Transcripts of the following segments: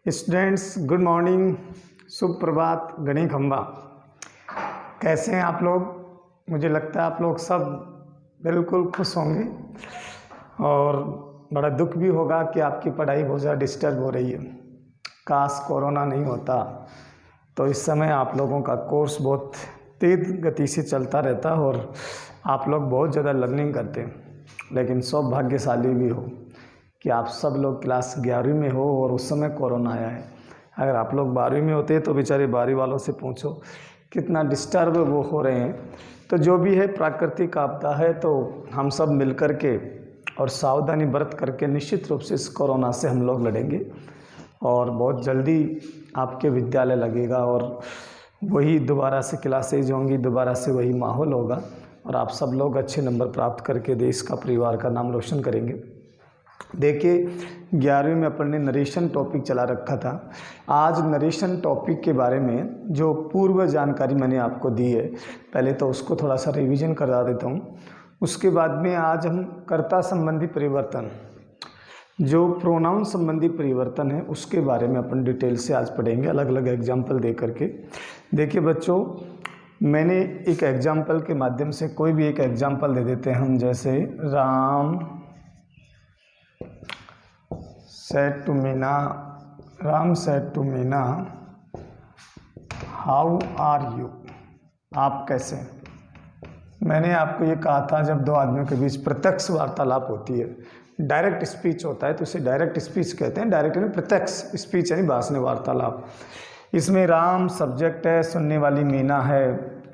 Students good morning, सुप्रभात, गणी खंबा। कैसे हैं आप लोग? मुझे लगता है आप लोग सब बिल्कुल खुश होंगे और बड़ा दुख भी होगा कि आपकी पढ़ाई बहुत ज़्यादा डिस्टर्ब हो रही है। काश कोरोना नहीं होता तो इस समय आप लोगों का कोर्स बहुत तेज गति से चलता रहता और आप लोग बहुत ज़्यादा लर्निंग करते। लेकिन सौभाग्यशाली भी हो कि आप सब लोग क्लास 11वीं में हो और उस समय कोरोना आया है। अगर आप लोग 12वीं में होते तो बेचारे 12वीं वालों से पूछो कितना डिस्टर्ब वो हो रहे हैं। तो जो भी है प्राकृतिक आपदा है, तो हम सब मिल कर के और सावधानी बरत करके निश्चित रूप से इस कोरोना से हम लोग लड़ेंगे और बहुत जल्दी आपके विद्यालय लगेगा और वही दोबारा से क्लासेज होंगी, दोबारा से वही माहौल होगा और आप सब लोग अच्छे नंबर प्राप्त करके देश का, परिवार का नाम रोशन करेंगे। देखिए 11वीं में अपन ने नरेशन टॉपिक चला रखा था। आज नरेशन टॉपिक के बारे में जो पूर्व जानकारी मैंने आपको दी है, पहले तो उसको थोड़ा सा रिवीजन करा देता हूँ। उसके बाद में आज हम कर्ता संबंधी परिवर्तन, जो प्रोनाउन संबंधी परिवर्तन है, उसके बारे में अपन डिटेल से आज पढ़ेंगे, अलग अलग एग्जाम्पल दे करके। देखिए बच्चों, मैंने एक एग्जाम्पल के माध्यम से कोई भी एक एग्जाम्पल दे देते हैं हम, जैसे Ram said to Meena, Ram said to Meena, how are you? आप कैसे हैं? मैंने आपको ये कहा था जब दो आदमियों के बीच प्रत्यक्ष वार्तालाप होती है, डायरेक्ट स्पीच होता है तो उसे डायरेक्ट स्पीच कहते हैं। डायरेक्ट यानी प्रत्यक्ष स्पीच यानी भाषण वार्तालाप। इसमें राम सब्जेक्ट है, सुनने वाली मीना है,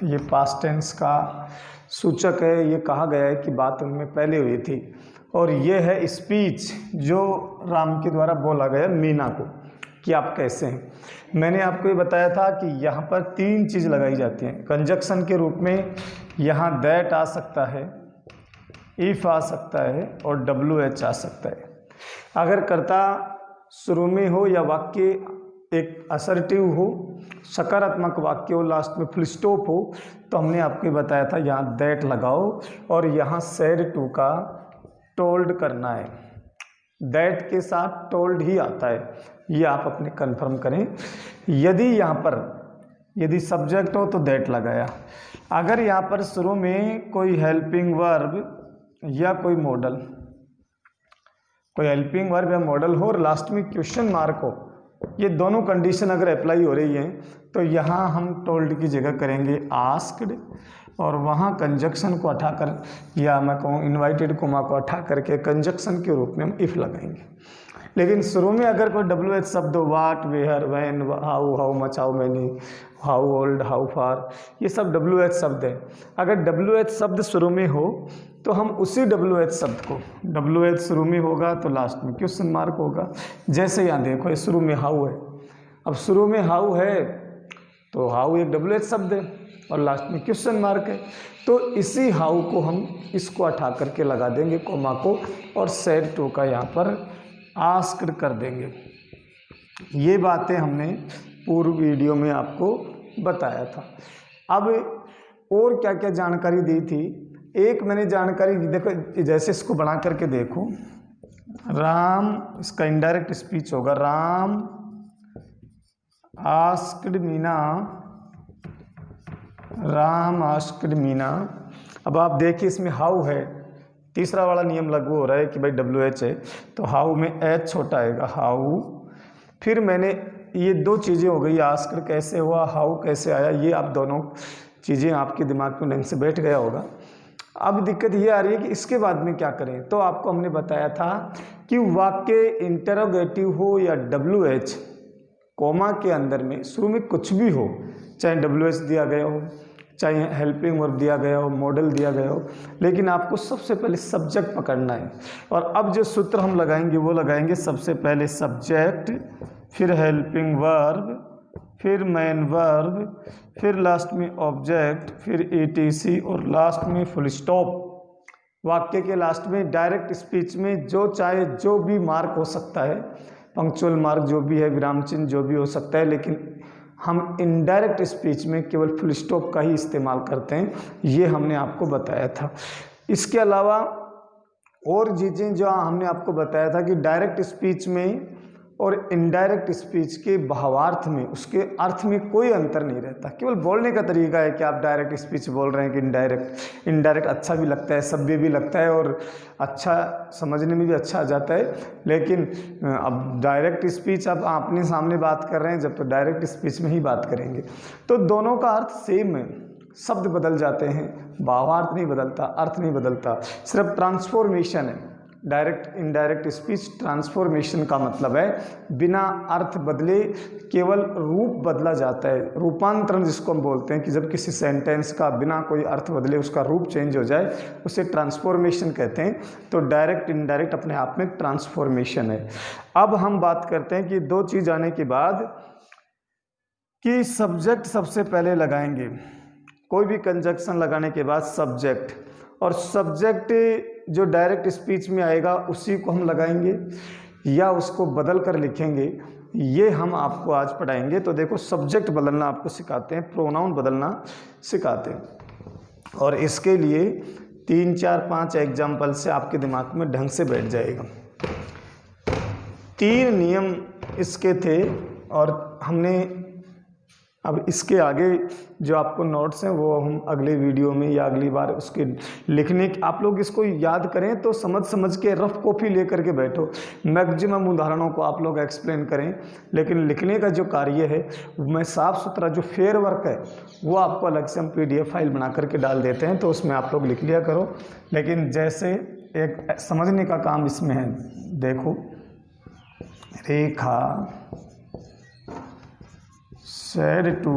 ये पास्ट टेंस का सूचक है। ये कहा गया है कि बात उनमें पहले हुई थी और ये है स्पीच जो राम के द्वारा बोला गया मीना को कि आप कैसे हैं। मैंने आपको ये बताया था कि यहाँ पर तीन चीज़ लगाई जाती हैं कंजक्शन के रूप में। यहाँ दैट आ सकता है, इफ आ सकता है और WH आ सकता है। अगर कर्ता शुरू में हो या वाक्य एक असर्टिव हो, सकारात्मक वाक्य हो, लास्ट में फुल स्टॉप हो, तो हमने आपको बताया था यहाँ दैट लगाओ और यहाँ सेड टू का टोल्ड करना है। दैट के साथ टोल्ड ही आता है, ये आप अपने कंफर्म करें। यदि सब्जेक्ट हो तो दैट लगाया। अगर यहाँ पर शुरू में कोई हेल्पिंग वर्ब या कोई मॉडल, कोई हेल्पिंग वर्ब या मॉडल हो और लास्ट में क्वेश्चन मार्क हो, ये दोनों कंडीशन अगर अप्लाई हो रही हैं तो यहाँ हम टोल्ड की जगह करेंगे आस्क्ड और वहाँ कंजक्शन को हटाकर, या मैं कहूँ इन्वाइटेड कोमा को हटा करके कंजक्शन के रूप में हम इफ़ लगाएंगे। लेकिन शुरू में अगर कोई WH शब्द हो, what, where, when, how much, how many, how old, how far, ये सब WH शब्द है। अगर WH शब्द शुरू में हो तो हम उसी WH शब्द को, WH शुरू में होगा तो लास्ट में क्वेश्चन मार्क होगा। जैसे यहाँ देखो, ये शुरू में हाउ है, अब शुरू में हाउ है तो हाउ एक WH शब्द है और लास्ट में क्वेश्चन मार्क है, तो इसी हाउ को हम इसको हटा करके लगा देंगे कोमा को और सेड टू का यहाँ पर आस्क्ड कर देंगे। ये बातें हमने पूर्व वीडियो में आपको बताया था। अब और क्या क्या जानकारी दी थी, एक मैंने जानकारी देखो, जैसे इसको बना करके देखो, राम, इसका इनडायरेक्ट स्पीच होगा, राम आस्क्ड मीना, राम आस्क्ड मीना। अब आप देखिए इसमें हाउ है, तीसरा वाला नियम लागू हो रहा है कि भाई WH है तो हाउ में H छोटा आएगा, हाउ। फिर मैंने ये दो चीज़ें हो गई, आस्क्ड कैसे हुआ, हाउ कैसे आया, ये आप दोनों चीज़ें आपके दिमाग में ढंग से बैठ गया होगा। अब दिक्कत ये आ रही है कि इसके बाद में क्या करें। तो आपको हमने बताया था कि वाक्य इंटरोगेटिव हो या WH कोमा के अंदर में शुरू में कुछ भी हो, चाहे WH दिया गया हो, चाहे हेल्पिंग वर्ब दिया गया हो, मॉडल दिया गया हो, लेकिन आपको सबसे पहले सब्जेक्ट पकड़ना है। और अब जो सूत्र हम लगाएंगे वो लगाएंगे सबसे पहले सब्जेक्ट, फिर हेल्पिंग वर्ब, फिर मेन वर्ब, फिर लास्ट में ऑब्जेक्ट, फिर ETC और लास्ट में फुल स्टॉप। वाक्य के लास्ट में डायरेक्ट स्पीच में जो चाहे जो भी मार्क हो सकता है, पंक्चुअल मार्क जो भी है, विराम चिन्ह जो भी हो सकता है, लेकिन हम इनडायरेक्ट स्पीच में केवल फुल स्टॉप का ही इस्तेमाल करते हैं, ये हमने आपको बताया था। इसके अलावा और चीज़ें जो हमने आपको बताया था कि डायरेक्ट स्पीच में और इनडायरेक्ट स्पीच के भावार्थ में, उसके अर्थ में कोई अंतर नहीं रहता। केवल बोलने का तरीका है कि आप डायरेक्ट स्पीच बोल रहे हैं कि इनडायरेक्ट। इनडायरेक्ट अच्छा भी लगता है, सभ्य भी लगता है और अच्छा समझने में भी अच्छा आ जाता है। लेकिन अब डायरेक्ट स्पीच आप आमने सामने बात कर रहे हैं जब, तो डायरेक्ट स्पीच में ही बात करेंगे। तो दोनों का अर्थ सेम है, शब्द बदल जाते हैं, भावार्थ नहीं बदलता, अर्थ नहीं बदलता, सिर्फ ट्रांसफॉर्मेशन है। डायरेक्ट इनडायरेक्ट स्पीच ट्रांसफॉर्मेशन का मतलब है बिना अर्थ बदले केवल रूप बदला जाता है। रूपांतरण जिसको हम बोलते हैं कि जब किसी सेंटेंस का बिना कोई अर्थ बदले उसका रूप चेंज हो जाए, उसे ट्रांसफॉर्मेशन कहते हैं। तो डायरेक्ट इनडायरेक्ट अपने आप में ट्रांसफॉर्मेशन है। अब हम बात करते हैं कि दो चीज़ आने के बाद कि सब्जेक्ट सबसे पहले लगाएंगे। कोई भी कंजक्शन लगाने के बाद सब्जेक्ट, और सब्जेक्ट जो डायरेक्ट स्पीच में आएगा उसी को हम लगाएंगे या उसको बदल कर लिखेंगे, ये हम आपको आज पढ़ाएंगे। तो देखो, सब्जेक्ट बदलना आपको सिखाते हैं, प्रोनाउन बदलना सिखाते हैं, और इसके लिए 3, 4, 5 एग्जाम्पल से आपके दिमाग में ढंग से बैठ जाएगा। 3 नियम इसके थे, और हमने अब इसके आगे जो आपको नोट्स हैं वो हम अगले वीडियो में या अगली बार उसके लिखने की, आप लोग इसको याद करें तो समझ के रफ कॉपी लेकर के बैठो। मैक्सिमम उदाहरणों को आप लोग एक्सप्लेन करें, लेकिन लिखने का जो कार्य है मैं साफ़ सुथरा, जो फेयर वर्क है वो आपको अलग से हम PDF फाइल बना करके डाल देते हैं, तो उसमें आप लोग लिख लिया करो। लेकिन जैसे एक समझने का काम इसमें है, देखो, Rekha said to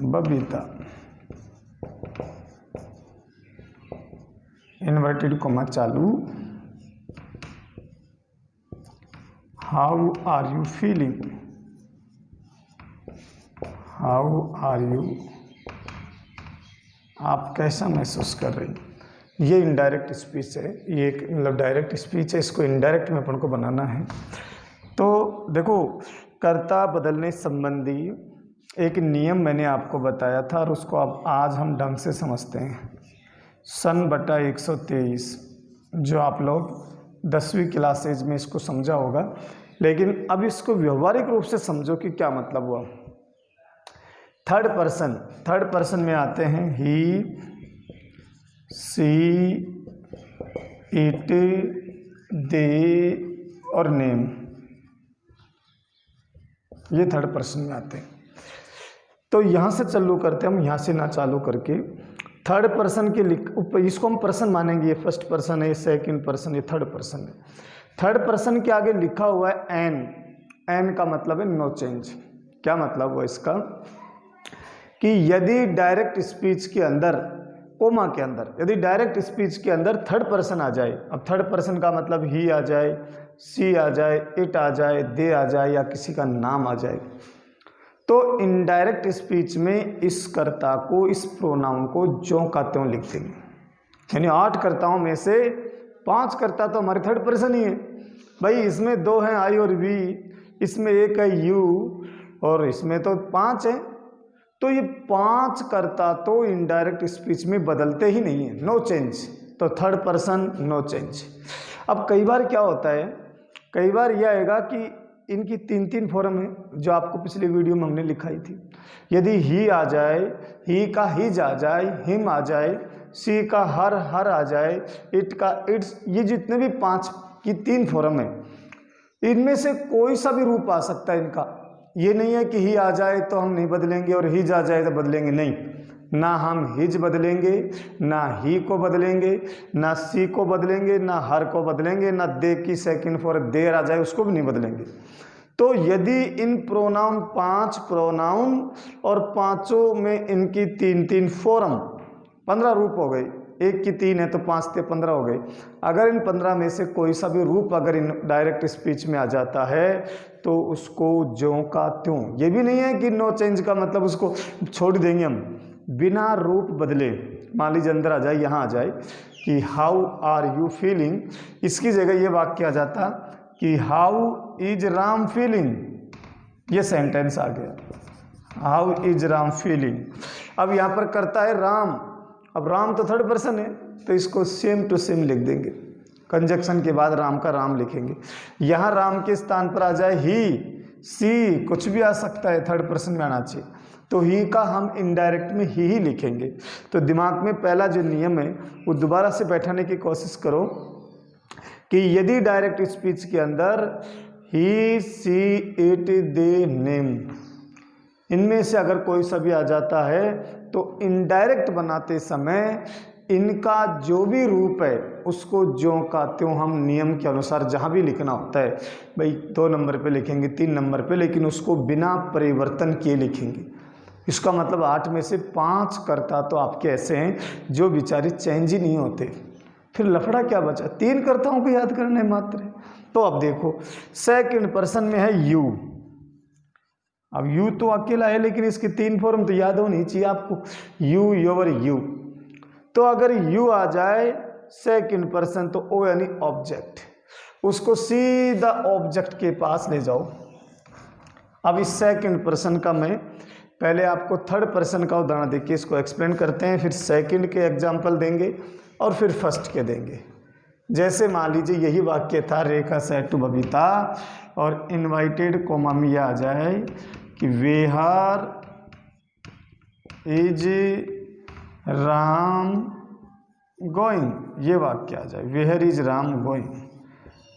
Babita, inverted comma चालू, how are you feeling, how are you, आप कैसा महसूस कर रही हैं। ये इनडायरेक्ट स्पीच है, ये एक मतलब डायरेक्ट स्पीच है, इसको इनडायरेक्ट में अपन को बनाना है। तो देखो, कर्ता बदलने संबंधी एक नियम मैंने आपको बताया था, और उसको अब आज हम ढंग से समझते हैं। सन/123, जो आप लोग 10वीं क्लासेज में इसको समझा होगा, लेकिन अब इसको व्यवहारिक रूप से समझो कि क्या मतलब हुआ। थर्ड पर्सन में आते हैं ही, सी, इट, दे और नेम, ये थर्ड पर्सन में आते हैं। तो यहाँ से चालू करते हैं हम, यहाँ से ना चालू करके थर्ड पर्सन के इसको हम पर्सन मानेंगे। ये फर्स्ट पर्सन है, सेकंड पर्सन, ये थर्ड पर्सन है। थर्ड पर्सन के आगे लिखा हुआ है एन। एन का मतलब है नो चेंज। क्या मतलब हुआ इसका, कि यदि डायरेक्ट स्पीच के अंदर, कोमा के अंदर, यदि डायरेक्ट स्पीच के अंदर थर्ड पर्सन आ जाए, अब थर्ड पर्सन का मतलब ही आ जाए, सी आ जाए, इट आ जाए, दे आ जाए, या किसी का नाम आ जाए, तो इनडायरेक्ट स्पीच में इस कर्ता को, इस प्रोनाउन को ज्यों का त्यों लिख देंगे। यानी 8 कर्ताओं में से 5 कर्ता तो हमारे थर्ड पर्सन ही है भाई। इसमें 2 हैं आई और वी, इसमें 1 है यू, और इसमें तो 5 हैं। तो ये 5 कर्ता तो इनडायरेक्ट स्पीच में बदलते ही नहीं है, नो चेंज। तो थर्ड पर्सन नो चेंज। अब कई बार क्या होता है, कई बार यह आएगा कि इनकी 3 फॉर्म है, जो आपको पिछले वीडियो में हमने लिखाई थी। यदि ही आ जाए, ही का हिज आ जाए, हिम आ जाए, सी का हर आ जाए, इट का इट्स, ये जितने भी 5 की 3 फॉर्म है, इनमें से कोई सा भी रूप आ सकता है इनका। ये नहीं है कि ही आ जाए तो हम नहीं बदलेंगे और हिज आ जाए तो बदलेंगे, नहीं। ना हम हिज बदलेंगे, ना ही को बदलेंगे, ना सी को बदलेंगे, ना हर को बदलेंगे, ना दे की सेकंड फॉर्म देर आ जाए उसको भी नहीं बदलेंगे। तो यदि इन प्रोनाउन 5 प्रोनाउन और 5 में इनकी 3 फॉर्म, 15 रूप हो गए, 1 की 3 है तो 5 से 15 हो गए। अगर इन 15 में से कोई सा भी रूप अगर इन डायरेक्ट स्पीच में आ जाता है तो उसको ज्यों का त्यों, ये भी नहीं है कि नो चेंज का मतलब उसको छोड़ देंगे हम, बिना रूप बदले। मान लीजिए अंदर आ जाए, यहाँ आ जाए कि हाउ आर यू फीलिंग, इसकी जगह ये वाक्य आ जाता कि हाउ इज राम फीलिंग, ये सेंटेंस आ गया, हाउ इज राम फीलिंग। अब यहाँ पर करता है राम, अब राम तो थर्ड पर्सन है तो इसको सेम टू सेम लिख देंगे, कंजक्शन के बाद राम का राम लिखेंगे। यहाँ राम के स्थान पर आ जाए ही, सी, कुछ भी आ सकता है, थर्ड पर्सन में आना चाहिए, तो ही का हम इनडायरेक्ट में ही लिखेंगे। तो दिमाग में पहला जो नियम है वो दोबारा से बैठाने की कोशिश करो कि यदि डायरेक्ट स्पीच के अंदर ही, सी, इट, दे, नेम, इनमें से अगर कोई सा भी आ जाता है तो इनडायरेक्ट बनाते समय इनका जो भी रूप है उसको ज्यों का त्यों हम नियम के अनुसार जहाँ भी लिखना होता है, भाई 2 नंबर पे लिखेंगे, 3 नंबर पे, लेकिन उसको बिना परिवर्तन किए लिखेंगे। इसका मतलब 8 में से 5 कर्ता तो आपके ऐसे हैं जो बेचारे चेंज ही नहीं होते, फिर लफड़ा क्या बचा, 3 कर्ताओं को याद करने मात्र है। तो अब देखो सेकंड पर्सन में है यू, अब यू तो अकेला है लेकिन इसके 3 फॉर्म तो याद होनी चाहिए आपको, यू, योर, यू। तो अगर यू आ जाए सेकंड पर्सन तो ओ यानी ऑब्जेक्ट, उसको सीधा ऑब्जेक्ट के पास ले जाओ। अब इस सेकंड पर्सन का मैं पहले आपको थर्ड पर्सन का उदाहरण देके इसको एक्सप्लेन करते हैं, फिर सेकंड के एग्जाम्पल देंगे और फिर फर्स्ट के देंगे। जैसे मान लीजिए यही वाक्य था, रेखा सेड टू बबीता, और इनवाइटेड कोमा में आ जाए कि वेहर इज राम गोइंग, ये वाक्य आ जाए, वेहर इज राम गोइंग,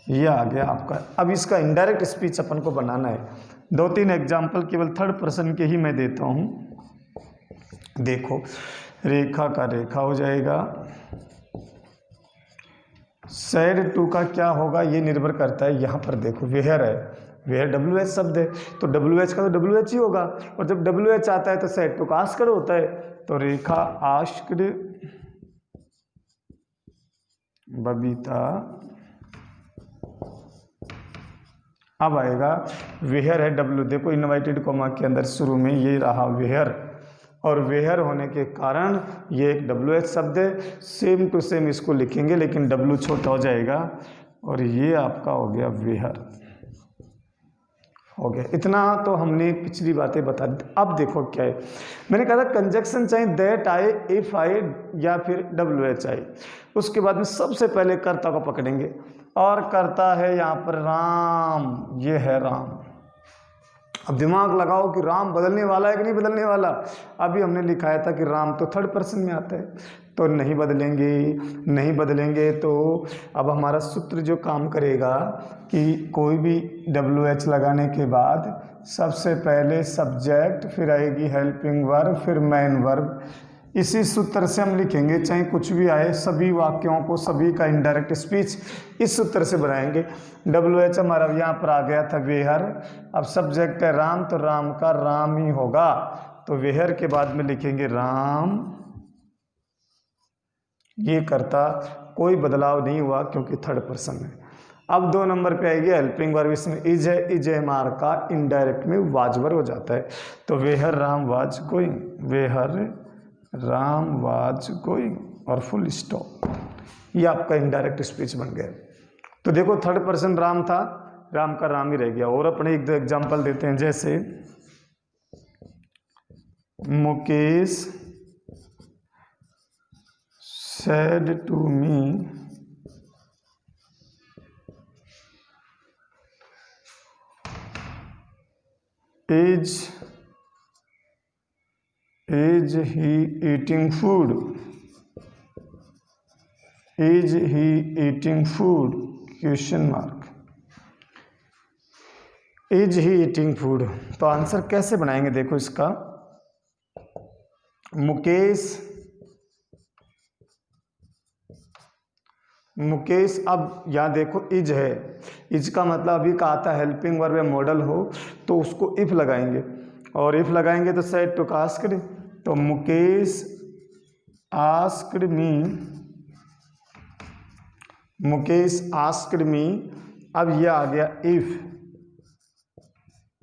ये आ गया आपका। अब इसका इनडायरेक्ट स्पीच अपन को बनाना है। 2-3 एग्जाम्पल केवल थर्ड पर्सन के ही मैं देता हूँ। देखो रेखा का रेखा हो जाएगा, सैड टू का क्या होगा ये निर्भर करता है, यहाँ पर देखो वेहर है, वेहर WH शब्द है तो WH का तो WH ही होगा, और जब WH आता है तो सैड टू का आस्क्ड होता है, तो रेखा आस्क्ड बबीता, अब आएगा वेहर है W, देखो इनवाइटेड कोमा के अंदर शुरू में ये रहा वेहर, और वेहर होने के कारण ये एक WH शब्द है, सेम टू सेम इसको लिखेंगे लेकिन W छोटा हो जाएगा, और ये आपका हो गया वेहर, हो गया। इतना तो हमने पिछली बातें बता दी। अब देखो क्या है, मैंने कहा था कंजक्शन चाहे दैट आए, इफ आए या फिर WH आए, उसके बाद में सबसे पहले कर्ता को पकड़ेंगे, और कर्ता है यहाँ पर राम, ये है राम। अब दिमाग लगाओ कि राम बदलने वाला है कि नहीं बदलने वाला। अभी हमने लिखाया था कि राम तो थर्ड पर्सन में आता है, तो नहीं बदलेंगे, नहीं बदलेंगे तो अब हमारा सूत्र जो काम करेगा कि कोई भी WH लगाने के बाद सबसे पहले सब्जेक्ट, फिर आएगी हेल्पिंग वर्ब, फिर मेन वर्ब। इसी सूत्र से हम लिखेंगे, चाहे कुछ भी आए, सभी वाक्यों को, सभी का इनडायरेक्ट स्पीच इस सूत्र से बनाएंगे। WH हमारा यहाँ पर आ गया था वेहर, अब सब्जेक्ट है राम तो राम का राम ही होगा, तो वेहर के बाद में लिखेंगे राम, ये करता कोई बदलाव नहीं हुआ क्योंकि थर्ड पर्सन है। अब 2 नंबर पे आएगी हेल्पिंग वर्ब, इसमें इज है, इज है मार का इनडायरेक्ट में वाजवर हो जाता है, तो वेहर Ram was going, वेहर Ram was going, और फुल स्टॉप। ये आपका इनडायरेक्ट स्पीच बन गया। तो देखो थर्ड पर्सन राम था, राम का राम ही रह गया। और अपने 1-2 एग्जाम्पल देते हैं, जैसे Mukesh said to me is he eating food, is he eating food, question mark, is he eating food. तो आंसर कैसे बनाएंगे, देखो इसका, मुकेश, अब यहाँ देखो इज है, इज का मतलब अभी का आता है हेल्पिंग वर्ब या मॉडल हो तो उसको इफ लगाएंगे, और इफ लगाएंगे तो सेड टू आस्क्ड, तो Mukesh asked me, Mukesh asked me. अब ये आ गया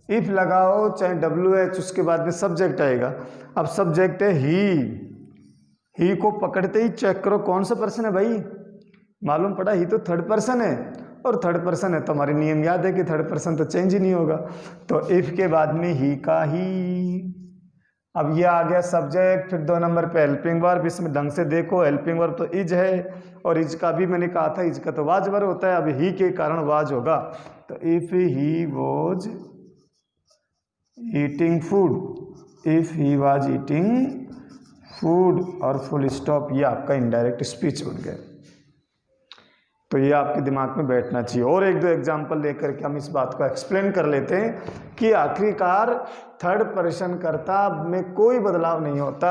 इफ लगाओ चाहे WH, उसके बाद में सब्जेक्ट आएगा। अब सब्जेक्ट है ही को पकड़ते ही चेक करो कौन सा पर्सन है भाई, मालूम पड़ा ही तो थर्ड पर्सन है, और थर्ड पर्सन है तो हमारे नियम याद है कि थर्ड पर्सन तो चेंज ही नहीं होगा, तो इफ के बाद में ही का ही। अब ये आ गया सब्जेक्ट, फिर 2 नंबर पे हेल्पिंग वर्ब। इसमें ढंग से देखो, हेल्पिंग वर्ब तो इज है, और इज का भी मैंने कहा था इज का तो वाज वर्ब होता है, अब ही के कारण वाज होगा। तो if he was eating food, if he was eating food और फुल स्टॉप, ये आपका इनडायरेक्ट स्पीच बन गया। तो ये आपके दिमाग में बैठना चाहिए। और 1-2 एग्जाम्पल लेकर के हम इस बात को एक्सप्लेन कर लेते हैं कि आखिरकार थर्ड पर्सन कर्ता में कोई बदलाव नहीं होता,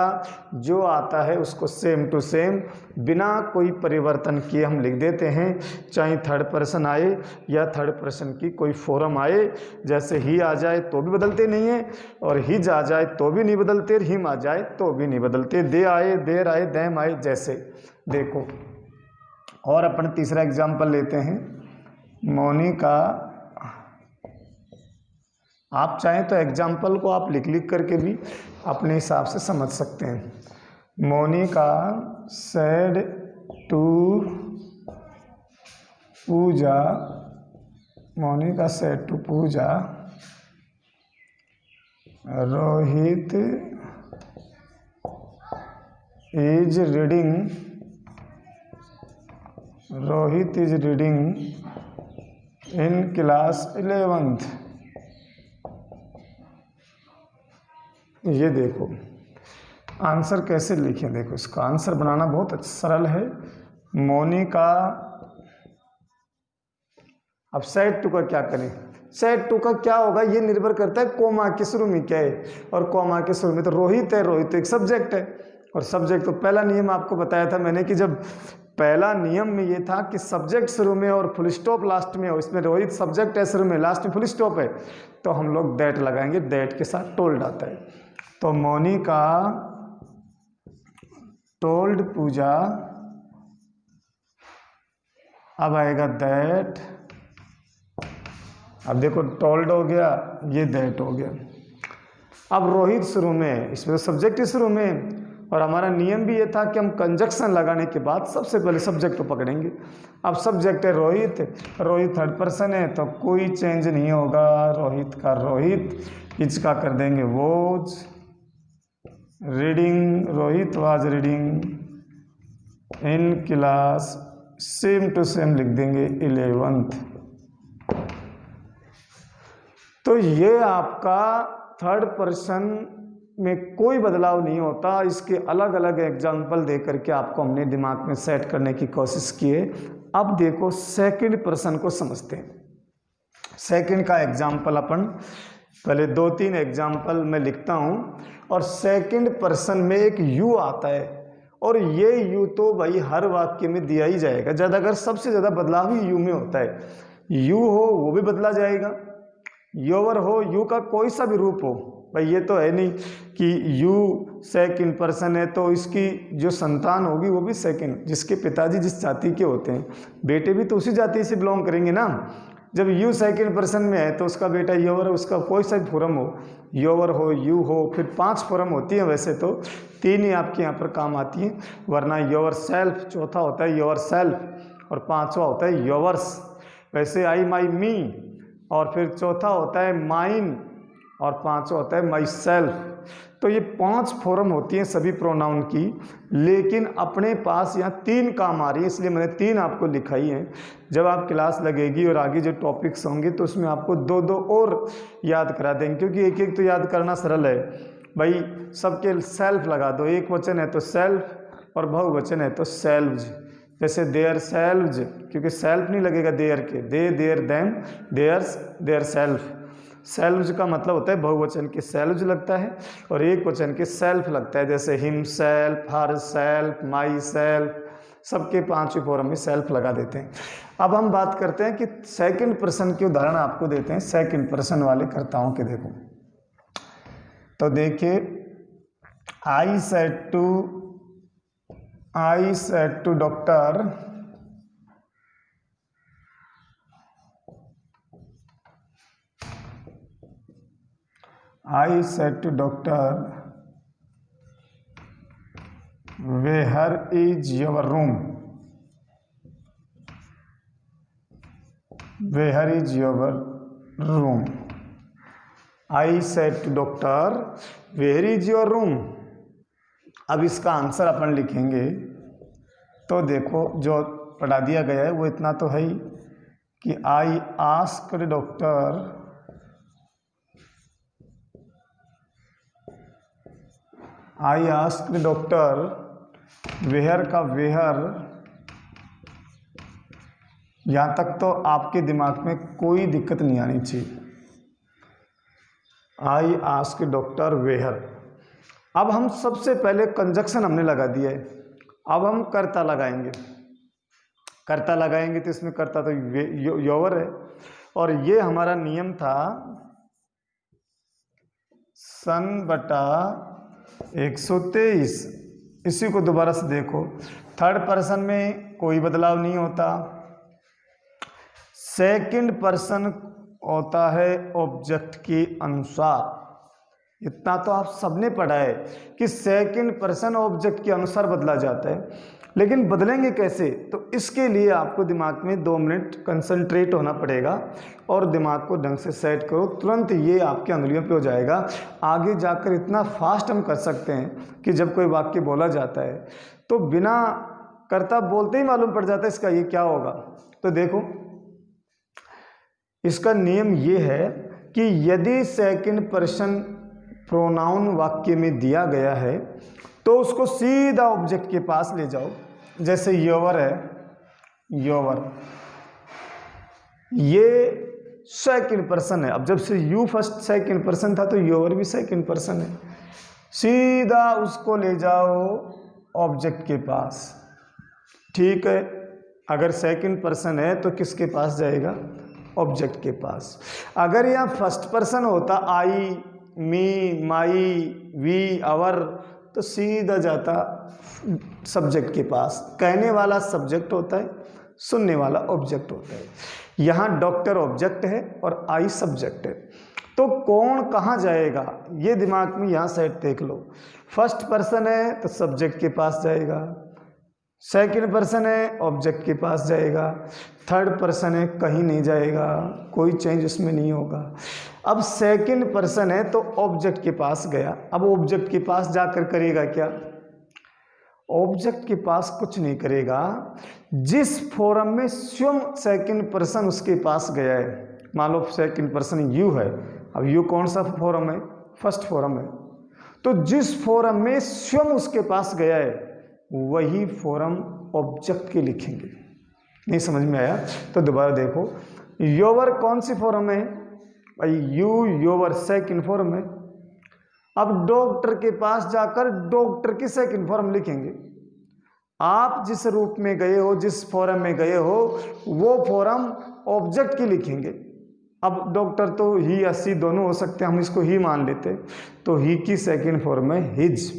जो आता है उसको सेम टू सेम बिना कोई परिवर्तन किए हम लिख देते हैं, चाहे थर्ड पर्सन आए या थर्ड पर्सन की कोई फॉर्म आए। जैसे ही आ जाए तो भी बदलते नहीं है, और हिज आ जाए तो भी नहीं बदलते, हिम आ जाए तो भी नहीं बदलते, दे आए, देर आए, दैम आए, जैसे देखो। और अपन तीसरा एग्जाम्पल लेते हैं, मोनिका। आप चाहें तो एग्जाम्पल को आप लिख लिख करके भी अपने हिसाब से समझ सकते हैं। Monika said to Pooja, Monika said to Pooja, Rohit is reading, Rohit is reading in class 11th। ये देखो आंसर कैसे लिखें, देखो इसका आंसर बनाना बहुत सरल है। मोनिका, अब सेड टू का क्या करें, सेड टू का क्या होगा, ये निर्भर करता है कोमा के शुरू में क्या है, और कोमा के शुरू में तो रोहित है, रोहित तो एक सब्जेक्ट है, और सब्जेक्ट तो पहला नियम आपको बताया था मैंने कि जब पहला नियम में ये था कि सब्जेक्ट शुरू में और फुल स्टॉप लास्ट में हो, इसमें रोहित सब्जेक्ट है शुरू में, लास्ट में फुल स्टॉप है, तो हम लोग दैट लगाएंगे, दैट के साथ टोल्ड आता है। तो मोनिका टोल्ड पूजा, अब आएगा दैट, अब देखो टोल्ड हो गया, ये दैट हो गया। अब रोहित शुरू में, इसमें तो सब्जेक्ट ही शुरू में, और हमारा नियम भी ये था कि हम कंजक्शन लगाने के बाद सबसे पहले सब्जेक्ट को पकड़ेंगे। अब सब्जेक्ट है रोहित, रोहित थर्ड पर्सन है तो कोई चेंज नहीं होगा, रोहित का रोहित, इज का कर देंगे was reading, Rohit was reading in class, same to same लिख देंगे 11th। तो ये आपका थर्ड पर्सन में कोई बदलाव नहीं होता। इसके अलग अलग एग्जाम्पल दे करके आपको हमने दिमाग में सेट करने की कोशिश की है। अब देखो सेकंड पर्सन को समझते हैं। सेकंड का एग्जाम्पल अपन पहले 2-3 एग्जाम्पल मैं लिखता हूँ, और सेकंड पर्सन में एक यू आता है, और ये यू तो भाई हर वाक्य में दिया ही जाएगा, ज़्यादातर सबसे ज़्यादा बदलाव ही यू में होता है। यू हो वो भी बदला जाएगा, योवर हो, यू का कोई सा भी रूप हो, भाई ये तो है नहीं कि यू सेकंड पर्सन है तो इसकी जो संतान होगी वो भी सेकंड, जिसके पिताजी जिस जाति के होते हैं बेटे भी तो उसी जाति से बिलोंग करेंगे ना। जब यू सेकंड पर्सन में है तो उसका बेटा योवर, उसका कोई सा भी फॉर्म हो, योवर हो, यू हो, फिर 5 फॉर्म होती हैं, वैसे तो 3 ही आपके यहाँ पर काम आती हैं, वरना योवर सेल्फ चौथा होता है, योवर सेल्फ, और 5वां होता है योवर्स। वैसे आई माई मी, और फिर चौथा होता है माइन, और 5वां होता है माई सेल्फ। तो ये 5 फॉर्म होती हैं सभी प्रोनाउन की, लेकिन अपने पास यहाँ 3 काम आ रही है, इसलिए मैंने 3 आपको लिखाई हैं। जब आप क्लास लगेगी और आगे जो टॉपिक्स होंगे तो उसमें आपको 2-2 और याद करा देंगे, क्योंकि एक एक तो याद करना सरल है भाई, सबके सेल्फ लगा दो, एक वचन है तो सेल्फ और बहुवचन है तो सेल्व्स। जैसे देयर सेल्व्स, क्योंकि सेल्फ नहीं लगेगा देयर के, they, their, them, theirs, their self. Selves का मतलब होता है बहुवचन के सेल्व्स लगता है, और एक वचन के सेल्फ लगता है, जैसे him self, her self, my self, सबके 5 फॉर्म में सेल्फ लगा देते हैं। अब हम बात करते हैं कि सेकंड पर्सन के उदाहरण आपको देते हैं, सेकंड पर्सन वाले कर्ताओं के। देखो तो देखिए, I said to doctor, I said to doctor, where is your room? Where is your room? I said to doctor where is your room. अब इसका आंसर अपन लिखेंगे तो देखो जो पढ़ा दिया गया है वो इतना तो है ही कि आई आस्क्ड डॉक्टर वेयर का वेयर, यहाँ तक तो आपके दिमाग में कोई दिक्कत नहीं आनी चाहिए। I ask doctor where. अब हम सबसे पहले कंजक्शन हमने लगा दिया है, अब हम कर्ता लगाएंगे। कर्ता लगाएंगे तो इसमें कर्ता तो योवर है, और ये हमारा नियम था सन बटा 123। इसी को दोबारा से देखो, थर्ड पर्सन में कोई बदलाव नहीं होता, सेकंड पर्सन होता है ऑब्जेक्ट के अनुसार। इतना तो आप सबने पढ़ा है कि सेकंड पर्सन ऑब्जेक्ट के अनुसार बदला जाता है, लेकिन बदलेंगे कैसे? तो इसके लिए आपको दिमाग में 2 मिनट कंसंट्रेट होना पड़ेगा और दिमाग को ढंग से सेट करो, तुरंत ये आपके अंगुलियों पे हो जाएगा। आगे जाकर इतना फास्ट हम कर सकते हैं कि जब कोई वाक्य बोला जाता है तो बिना कर्ता बोलते ही मालूम पड़ जाता है इसका ये क्या होगा। तो देखो, इसका नियम ये है कि यदि सेकंड पर्सन प्रोनाउन वाक्य में दिया गया है तो उसको सीधा ऑब्जेक्ट के पास ले जाओ। जैसे योवर है, योवर, ये सेकंड पर्सन है। अब जब से यू फर्स्ट सेकंड पर्सन था तो योवर भी सेकंड पर्सन है, सीधा उसको ले जाओ ऑब्जेक्ट के पास। ठीक है, अगर सेकंड पर्सन है तो किसके पास जाएगा? ऑब्जेक्ट के पास। अगर यहाँ फर्स्ट पर्सन होता, आई, मी, माई, वी, आवर, तो सीधा जाता सब्जेक्ट के पास। कहने वाला सब्जेक्ट होता है, सुनने वाला ऑब्जेक्ट होता है। यहाँ डॉक्टर ऑब्जेक्ट है और आई सब्जेक्ट है, तो कौन कहाँ जाएगा ये दिमाग में यहाँ सेट देख लो। फर्स्ट पर्सन है तो सब्जेक्ट के पास जाएगा, सेकंड पर्सन है ऑब्जेक्ट के पास जाएगा, थर्ड पर्सन है कहीं नहीं जाएगा, कोई चेंज उसमें नहीं होगा। अब सेकंड पर्सन है तो ऑब्जेक्ट के पास गया। अब ऑब्जेक्ट के पास जाकर करेगा क्या? ऑब्जेक्ट के पास कुछ नहीं करेगा, जिस फोरम में स्वयं सेकंड पर्सन उसके पास गया है। मान लो सेकंड पर्सन यू है, अब यू कौन सा फोरम है? फर्स्ट फोरम है। तो जिस फोरम में स्वयं उसके पास गया है वही फोरम ऑब्जेक्ट के लिखेंगे। नहीं समझ में आया तो दोबारा देखो, योवर कौन सी फॉर्म है भाई? यू, योवर सेकंड फॉर्म है। अब डॉक्टर के पास जाकर डॉक्टर की सेकंड फॉर्म लिखेंगे। आप जिस रूप में गए हो, जिस फॉर्म में गए हो, वो फॉर्म ऑब्जेक्ट की लिखेंगे। अब डॉक्टर तो ही या सी दोनों हो सकते हैं, हम इसको ही मान लेते, तो ही की सेकंड फॉर्म है हिज।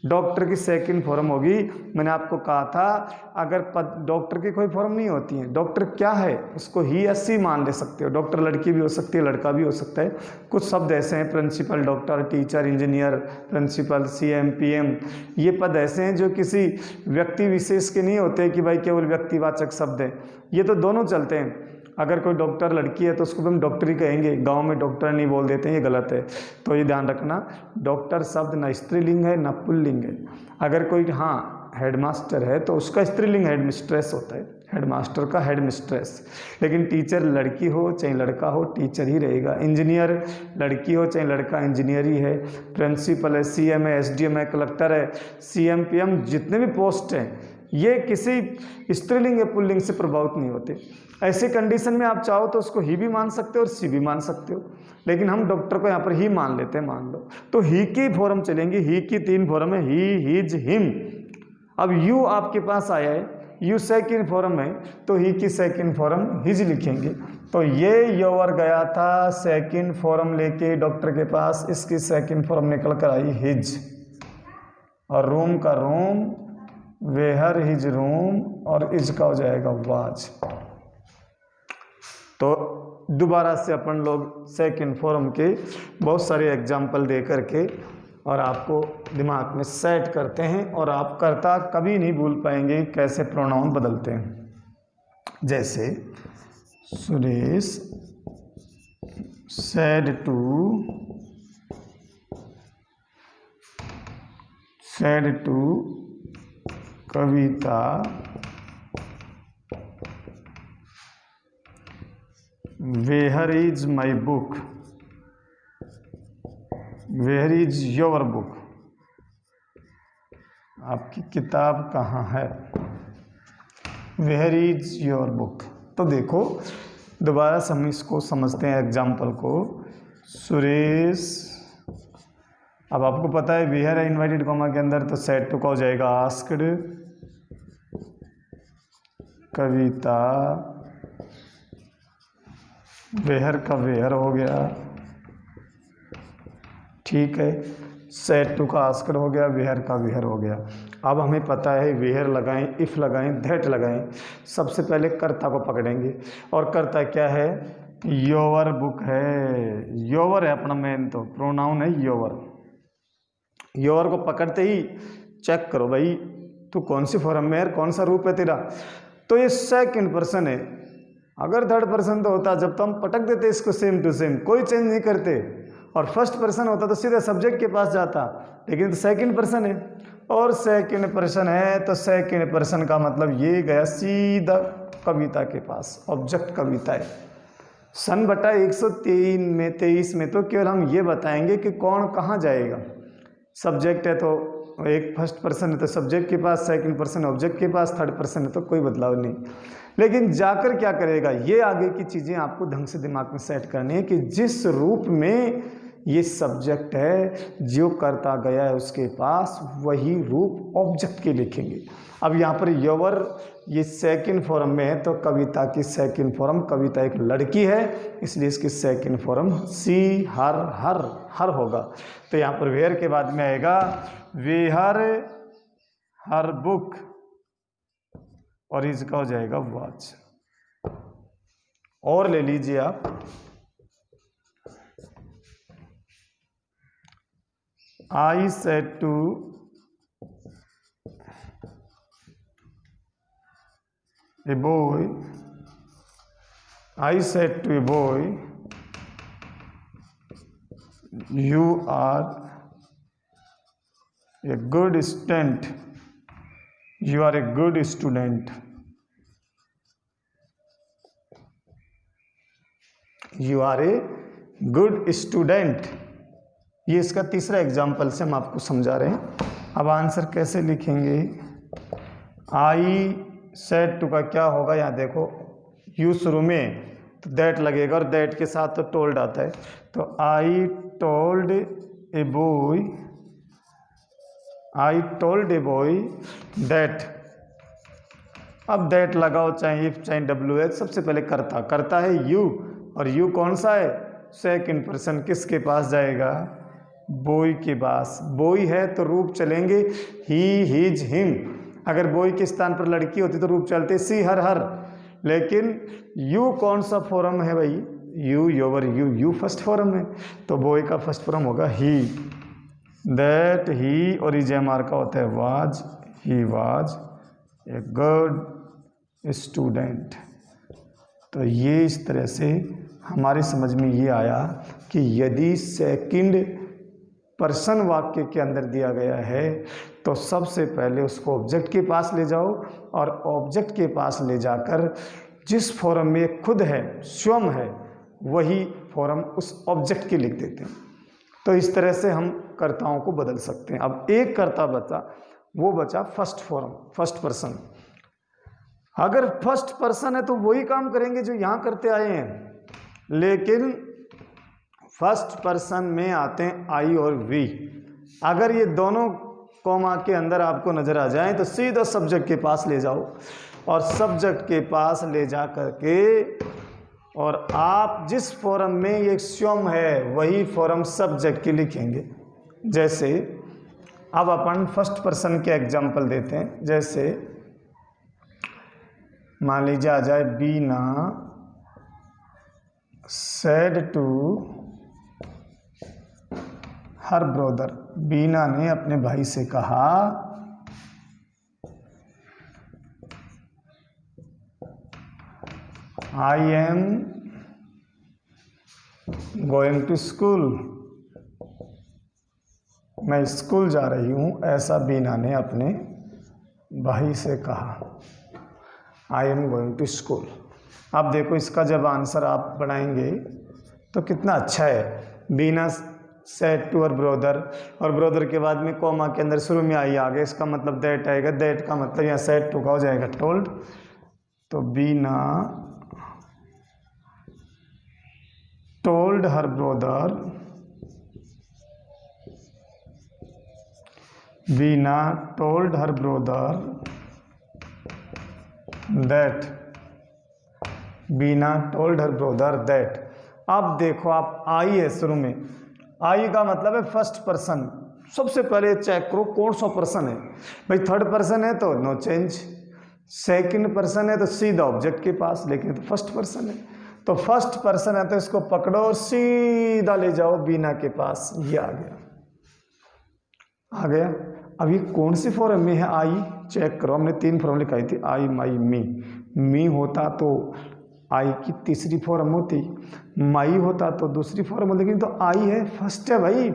डॉक्टर की सेकंड फॉर्म होगी, मैंने आपको कहा था अगर डॉक्टर की कोई फॉर्म नहीं होती है, डॉक्टर क्या है उसको ही या सी मान ले सकते हो। डॉक्टर लड़की भी हो सकती है, लड़का भी हो सकता है। कुछ शब्द ऐसे हैं, principal, doctor, teacher, engineer, principal, CM, PM, ये पद ऐसे हैं जो किसी व्यक्ति विशेष के नहीं होते कि भाई केवल व्यक्तिवाचक शब्द हैं। ये तो दोनों चलते हैं। अगर कोई डॉक्टर लड़की है तो उसको हम डॉक्टरी कहेंगे, गांव में डॉक्टर नहीं बोल देते हैं, ये गलत है। तो ये ध्यान रखना, डॉक्टर शब्द न स्त्रीलिंग है न पुल्लिंग है। अगर कोई हेडमास्टर है तो उसका स्त्रीलिंग हेडमिस्ट्रेस होता है, हेडमास्टर का हेडमिस्ट्रेस। लेकिन टीचर लड़की हो चाहे लड़का हो टीचर ही रहेगा। इंजीनियर लड़की हो चाहे लड़का इंजीनियर ही है। प्रिंसिपल है, सीएम है, एसडीएम है, कलेक्टर है, सीएम, पीएम, जितने भी पोस्ट हैं ये किसी स्त्रीलिंग या पुल्लिंग से प्रभावित नहीं होते। ऐसी कंडीशन में आप चाहो तो उसको ही भी मान सकते हो और सी भी मान सकते हो, लेकिन हम डॉक्टर को यहाँ पर ही मान लेते हैं, मान लो। तो ही की फॉर्म चलेंगी, ही की 3 फॉर्म है, ही, हिज, हिम। अब यू आपके पास आया है, यू सेकंड फॉर्म है तो ही की सेकंड फॉर्म हिज लिखेंगे। तो ये योवर गया था सेकंड फॉर्म लेके डॉक्टर के पास, इसकी सेकंड फॉर्म निकल कर आई हिज। और रूम का रूम, वेयर हिज रूम, और इज का हो जाएगा वाज। तो दोबारा से अपन लोग सेकंड फॉर्म के बहुत सारे एग्जाम्पल दे करके और आपको दिमाग में सेट करते हैं, और आप कर्ता कभी नहीं भूल पाएंगे कैसे प्रोनाउन बदलते हैं। जैसे Suresh said to Kavita where is my book, where is your book, आपकी किताब कहाँ है, वेयर इज योर बुक। तो देखो दोबारा से हम इसको समझते हैं एग्जाम्पल को। सुरेश, अब आपको पता है वेयर है इन्वर्टेड कॉमा के अंदर, तो सेड टू का हो जाएगा आस्क्ड, कविता वेयर का वेयर हो गया, ठीक है। सेड टू का आस्क्ड हो गया, वेयर का वेयर हो गया। अब हमें पता है वेयर लगाएं, इफ़ लगाएं, दैट लगाएं। सबसे पहले कर्ता को पकड़ेंगे, और कर्ता क्या है, योवर बुक है। योवर है अपना मेन, तो प्रोनाउन है योवर। योवर को पकड़ते ही चेक करो भाई तू कौन सी फॉर्म में है, कौन सा रूप है तेरा। तो ये सेकंड पर्सन है। अगर थर्ड पर्सन तो होता जब तो हम पटक देते इसको सेम टू सेम, कोई चेंज नहीं करते, और फर्स्ट पर्सन होता तो सीधे सब्जेक्ट के पास जाता, लेकिन तो सेकंड पर्सन है, और सेकंड पर्सन है तो सेकंड पर्सन का मतलब ये गया सीधा कविता के पास, ऑब्जेक्ट कविता है। सन बटा 123 में तो केवल हम ये बताएंगे कि कौन कहाँ जाएगा। सब्जेक्ट है तो एक फर्स्ट पर्सन है तो सब्जेक्ट के पास, सेकंड पर्सन ऑब्जेक्ट के पास, थर्ड पर्सन है तो कोई बदलाव नहीं। लेकिन जाकर क्या करेगा, ये आगे की चीज़ें आपको ढंग से दिमाग में सेट करनी है कि जिस रूप में ये सब्जेक्ट है जो करता गया है उसके पास, वही रूप ऑब्जेक्ट के लिखेंगे। अब यहाँ पर योवर ये सेकंड फॉर्म में है, तो कविता की सेकंड फॉर्म, कविता एक लड़की है इसलिए इसकी सेकंड फॉर्म सी हर होगा। तो यहाँ पर वेयर के बाद में आएगा वेयर हर बुक, और इसका हो जाएगा वॉच। और ले लीजिए आप, I said to a boy, I said to a boy, you are a good student, you are a good student, you are a good student। ये इसका तीसरा एग्जाम्पल से हम आपको समझा रहे हैं। अब आंसर कैसे लिखेंगे, आई सेड टू का क्या होगा, यहाँ देखो यू शुरू में तो दैट लगेगा, और दैट के साथ तो टोल्ड आता है, तो I told a boy, I told a boy that. अब दैट लगाओ चाहे इफ चाहे WH, सबसे पहले करता है यू, और यू कौन सा है, सेकंड पर्सन, किसके पास जाएगा, बॉय के पास। बॉय है तो रूप चलेंगे ही, हिज, हिम। अगर बॉय के स्थान पर लड़की होती तो रूप चलते सी, हर। लेकिन यू कौन सा फॉर्म है भाई, यू योवर, यू फर्स्ट फॉर्म है, तो बॉय का फर्स्ट फॉर्म होगा ही। दैट ही, और EJMR का होता है was, he was a good student. तो ये इस तरह से हमारी समझ में ये आया कि यदि सेकंड पर्सन वाक्य के अंदर दिया गया है तो सबसे पहले उसको ऑब्जेक्ट के पास ले जाओ, और ऑब्जेक्ट के पास ले जाकर जिस फॉर्म में खुद है, स्वयं है, वही फॉर्म उस ऑब्जेक्ट के लिख देते हैं। तो इस तरह से हम कर्ताओं को बदल सकते हैं। अब एक कर्ता बचा, वो बचा फर्स्ट फॉर्म, फर्स्ट पर्सन। अगर फर्स्ट पर्सन है तो वही काम करेंगे जो यहाँ करते आए हैं, लेकिन फर्स्ट पर्सन में आते हैं आई और वी। अगर ये दोनों कॉमा के अंदर आपको नजर आ जाए तो सीधा सब्जेक्ट के पास ले जाओ, और सब्जेक्ट के पास ले जा करके, और आप जिस फॉर्म में ये स्वयं है वही फॉर्म सब्जेक्ट के लिखेंगे। जैसे अब अपन फर्स्ट पर्सन के एग्जाम्पल देते हैं। जैसे मान लीजिए आ जाए, Beena said to her brother. Beena ने अपने भाई से कहा, I am going to school, मैं स्कूल जा रही हूँ, ऐसा बीना ने अपने भाई से कहा। I am going to school. अब देखो इसका जब आंसर आप बनाएंगे तो कितना अच्छा है। बीना सेड टू हर ब्रदर, और ब्रदर के बाद में कॉमा के अंदर शुरू में आई आगे, इसका मतलब दैट आएगा। दैट का मतलब यहाँ सेड टू का हो जाएगा टोल्ड। तो Bina told her brother, Bina told her brother that, Bina told her brother that. अब देखो आप आई है शुरू में, आई का मतलब है फर्स्ट पर्सन। सबसे पहले चेक करो कौन सा पर्सन है। भाई थर्ड पर्सन है तो नो चेंज, सेकंड पर्सन है तो सीधा ऑब्जेक्ट के पास, लेकिन तो फर्स्ट पर्सन है, तो फर्स्ट पर्सन है तो इसको पकड़ो और सीधा ले जाओ बीना के पास। ये आ गया, आ गया। अब ये कौन सी फॉर्म में है आई, चेक करो। हमने 3 फॉर्म लिखाई थी, आई माई मी। मी होता तो आई की तीसरी फॉर्म होती, माई होता तो दूसरी फॉर्म होती, लेकिन तो आई है, फर्स्ट है भाई,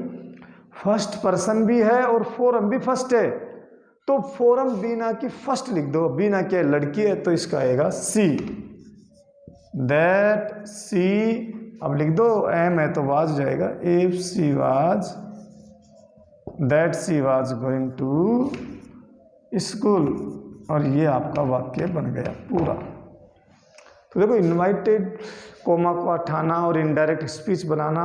फर्स्ट पर्सन भी है और फॉर्म भी फर्स्ट है। तो फॉर्म बीना की फर्स्ट लिख दो। बीना क्या लड़की है तो इसका आएगा सी, दैट सी। अब लिख दो, एम है तो वाज जाएगा, if she was, that she was going to school. और ये आपका वाक्य बन गया पूरा। तो देखो इनवाइटेड, कोमा को हटाना और इनडायरेक्ट स्पीच बनाना,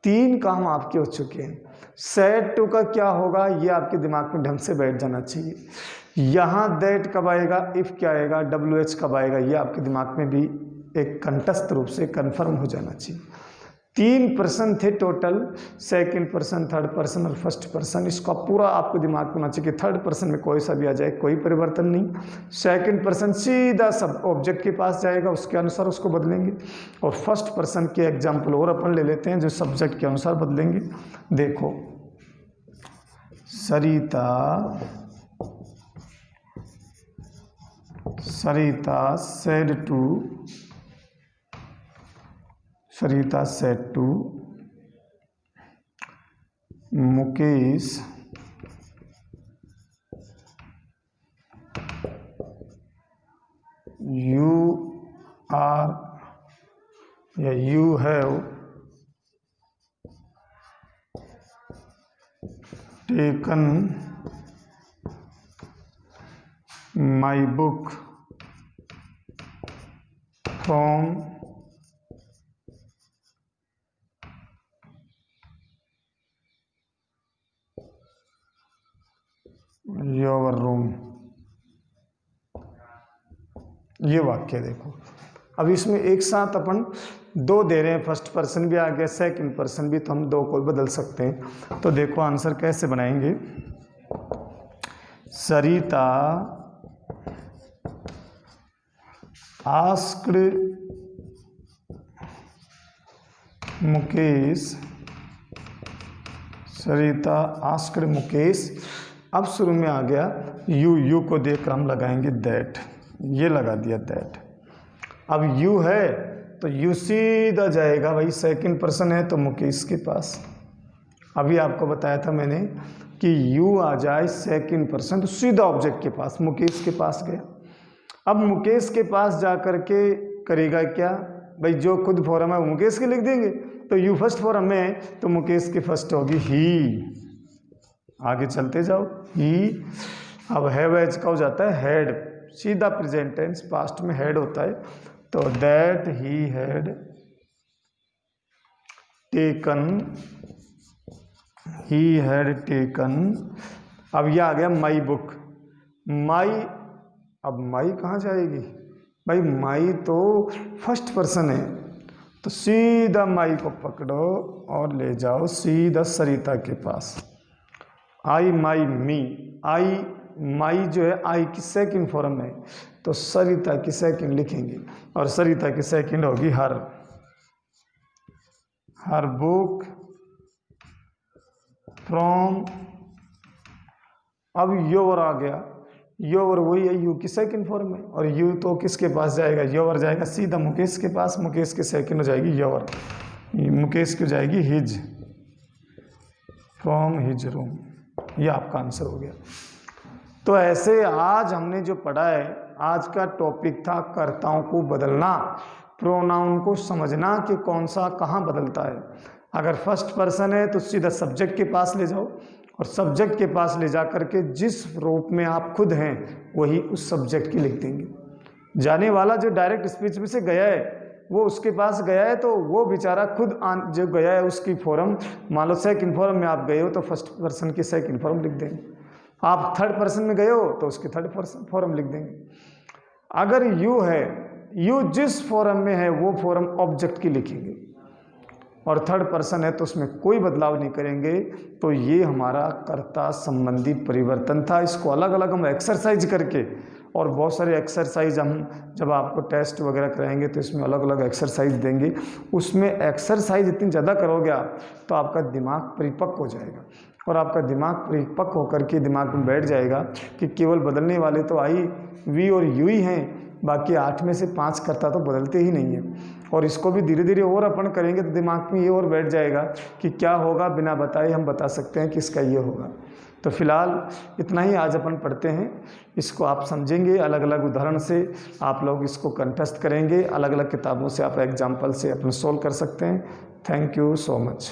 3 काम आपके हो चुके हैं। सेड टू का क्या होगा ये आपके दिमाग में ढंग से बैठ जाना चाहिए। यहाँ दैट कब आएगा, इफ क्या आएगा, WH कब आएगा, ये आपके दिमाग में भी एक कंठस्थ रूप से कंफर्म हो जाना चाहिए। 3 पर्सन थे total, second person, third person और फर्स्ट पर्सन। इसका पूरा आपको दिमाग में होना चाहिए कि थर्ड पर्सन में कोई सा भी आ जाए, कोई परिवर्तन नहीं। सेकंड पर्सन सीधा सब ऑब्जेक्ट के पास जाएगा, उसके अनुसार उसको बदलेंगे। और फर्स्ट पर्सन के एग्जाम्पल और अपन ले लेते हैं जो सब्जेक्ट के अनुसार बदलेंगे। देखो, Sarita, Sarita said to, Sarita said to Mukesh you are या you have taken my book from your room. ये वाक्य देखो, अब इसमें एक साथ अपन 2 दे रहे हैं, फर्स्ट पर्सन भी आ गया, सेकंड पर्सन भी, तो हम 2 को बदल सकते हैं। तो देखो आंसर कैसे बनाएंगे। सरिता आस्क्ड मुकेश, सरिता आस्क्ड मुकेश। अब शुरू में आ गया यू को देकर हम लगाएंगे दैट, ये लगा दिया दैट। अब यू है तो यू सीधा जाएगा, भाई सेकंड पर्सन है तो मुकेश के पास। अभी आपको बताया था मैंने कि यू आ जाए सेकंड पर्सन तो सीधा ऑब्जेक्ट के पास, मुकेश के पास गया। अब मुकेश के पास जा कर के करेगा क्या, भाई जो खुद फॉर्म है वो मुकेश के लिख देंगे। तो यू फर्स्ट फॉर्म में है तो मुकेश की फर्स्ट होगी ही। आगे चलते जाओ, ही। अब हैव एज का हो जाता है हेड, सीधा प्रेजेंट टेंस, पास्ट में हेड होता है। तो that he had taken, he had taken. अब यह आ गया माई बुक, माई। अब माई कहाँ जाएगी, भाई माई तो फर्स्ट पर्सन है, तो सीधा माई को पकड़ो और ले जाओ सीधा सरिता के पास। आई माई मी, आई माई जो है आई की सेकंड फॉर्म है, तो सरिता की सेकंड लिखेंगे और सरिता की सेकंड होगी हर, हर बुक फ्रॉम। अब योर आ गया, योर वही है यू की सेकंड फॉर्म है, और यू तो किसके पास जाएगा, योर जाएगा सीधा मुकेश के पास, मुकेश की सेकंड हो जाएगी योर। मुकेश की हो जाएगी हिज, फ्रॉम हिज रूम, ये आपका आंसर हो गया। तो ऐसे आज हमने जो पढ़ा है, आज का टॉपिक था कर्ताओं को बदलना, प्रोनाउन को समझना कि कौन सा कहाँ बदलता है। अगर फर्स्ट पर्सन है तो सीधा सब्जेक्ट के पास ले जाओ, और सब्जेक्ट के पास ले जा करके जिस रूप में आप खुद हैं वही उस सब्जेक्ट की लिख देंगे। जाने वाला जो डायरेक्ट स्पीच में से गया है वो उसके पास गया है, तो वो बेचारा खुद जो गया है उसकी फॉर्म, मान लो सेकंड फॉर्म में आप गए हो तो फर्स्ट पर्सन की सेकंड फॉर्म लिख देंगे। आप थर्ड पर्सन में गए हो तो उसकी थर्ड फॉर्म लिख देंगे। अगर यू है, यू जिस फॉर्म में है वो फॉर्म ऑब्जेक्ट की लिखेंगे, और थर्ड पर्सन है तो उसमें कोई बदलाव नहीं करेंगे। तो ये हमारा कर्ता संबंधी परिवर्तन था। इसको अलग अलग हम एक्सरसाइज करके, और बहुत सारे एक्सरसाइज हम जब आपको टेस्ट वगैरह कराएंगे तो इसमें अलग अलग एक्सरसाइज देंगे। उसमें एक्सरसाइज इतनी ज़्यादा करोगे आप तो आपका दिमाग परिपक्व हो जाएगा, और आपका दिमाग परिपक्व होकर के दिमाग में बैठ जाएगा कि केवल बदलने वाले तो आई, वी और यू ही हैं, बाकी 8 में से 5 कर्ता तो बदलते ही नहीं हैं। और इसको भी धीरे धीरे और अपन करेंगे तो दिमाग में ये और बैठ जाएगा कि क्या होगा, बिना बताए हम बता सकते हैं कि इसका ये होगा। तो फिलहाल इतना ही आज अपन पढ़ते हैं। इसको आप समझेंगे, अलग अलग उदाहरण से आप लोग इसको कंठस्थ करेंगे, अलग अलग किताबों से आप एग्जाम्पल से अपने सोल्व कर सकते हैं। Thank you so much.